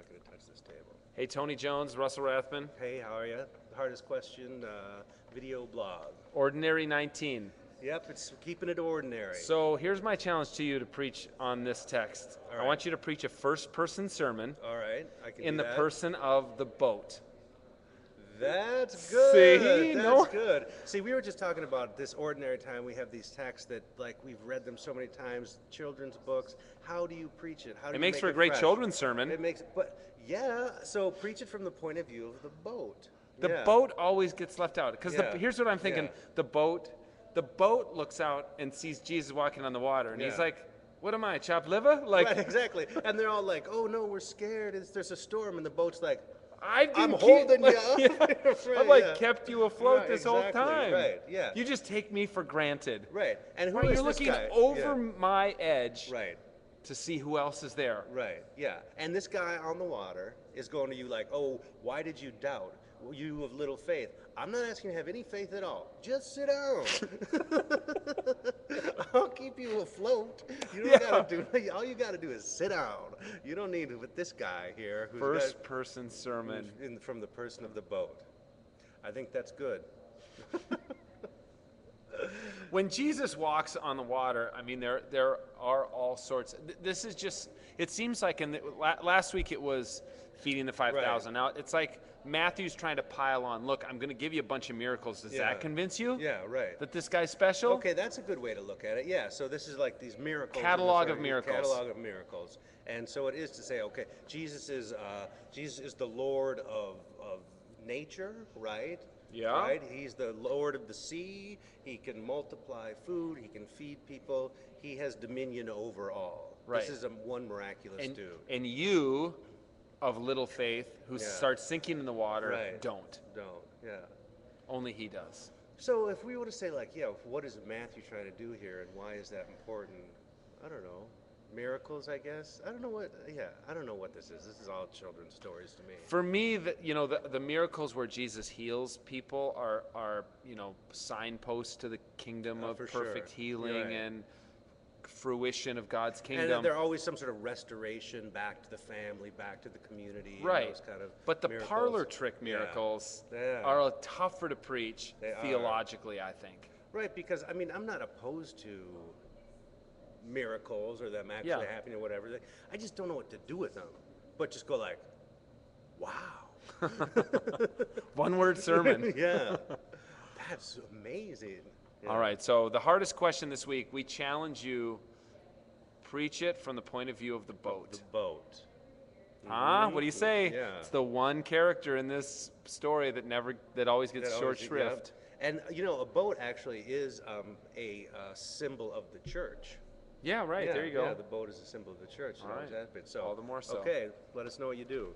not going to touch this table. Hey, Tony Jones, Russell Rathman. Hey, how are you? Hardest Question video blog. Ordinary 19. Yep, it's keeping it ordinary. So here's my challenge to you to preach on this text. All right. I want you to preach a first-person sermon All right, I can in do the that. person of the boat. That's good. See? That's good. See, we were just talking about this ordinary time. We have these texts that, like, we've read them so many times, children's books. How do you preach it? How do It you makes make for a it great fresh? children's sermon. It makes, but yeah. So preach it from the point of view of the boat. The Yeah. boat always gets left out because Yeah. here's what I'm thinking: Yeah. the boat looks out and sees Jesus walking on the water, and he's Yeah. like, "What am I, chopped liver?" Like, Right, exactly. And they're all like, "Oh no, we're scared. There's a storm," and the boat's like, I'm holding you up. Yeah. Right, I've like yeah. kept you afloat Right, this whole exactly, time. right, yeah. You just take me for granted. Right. And who Right, is you're this looking guy? over Yeah. my edge Right. to see who else is there. Right. Yeah. And this guy on the water is going to you like, "Oh, why did you doubt? You of little faith." I'm not asking you to have any faith at all. Just sit down. I'll keep you afloat. You don't gotta do. All you gotta do is sit down. You don't need with this guy here who's First-person sermon. from the person of the boat. I think that's good. When Jesus walks on the water, I mean, there are all sorts. This is just. It seems like last week it was feeding the 5,000. Now it's like Matthew's trying to pile on. Look, I'm going to give you a bunch of miracles. Does that convince you? Yeah, right. That this guy's special? Okay, that's a good way to look at it. Yeah, so this is like these miracles. Catalog of miracles. Catalog of miracles. And so it is to say, okay, Jesus is the Lord of nature, right? Yeah. Right? He's the Lord of the sea. He can multiply food. He can feed people. He has dominion over all. Right. This is one miraculous dude. And you, of little faith, who Yeah. starts sinking in the water, Right. don't. Yeah. Only he does. So if we were to say, like, yeah, what is Matthew trying to do here, and why is that important? I don't know. Miracles, I guess. I don't know what. Yeah, I don't know what this is. This is all children's stories to me. For me, the miracles where Jesus heals people are signposts to the kingdom of for perfect sure. healing Right. and fruition of God's kingdom. And they're always some sort of restoration back to the family, back to the community. Right. Those kind of But the miracles. parlor trick miracles Yeah. are tougher to preach They are. theologically, I think. Right, because I mean, I'm not opposed to miracles or them actually happening or whatever. I just don't know what to do with them. But just go like, wow. One word sermon. Yeah. That's amazing. Yeah. All right, so the hardest question this week, we challenge you, preach it from the point of view of the boat. The boat. Huh? What do you say? Yeah. It's the one character in this story that always gets That short always- shrift. yeah. And a boat actually is a symbol of the church. Yeah, right. Yeah, there you go. Yeah, the boat is a symbol of the church. All right. So, All the more so. Okay, let us know what you do.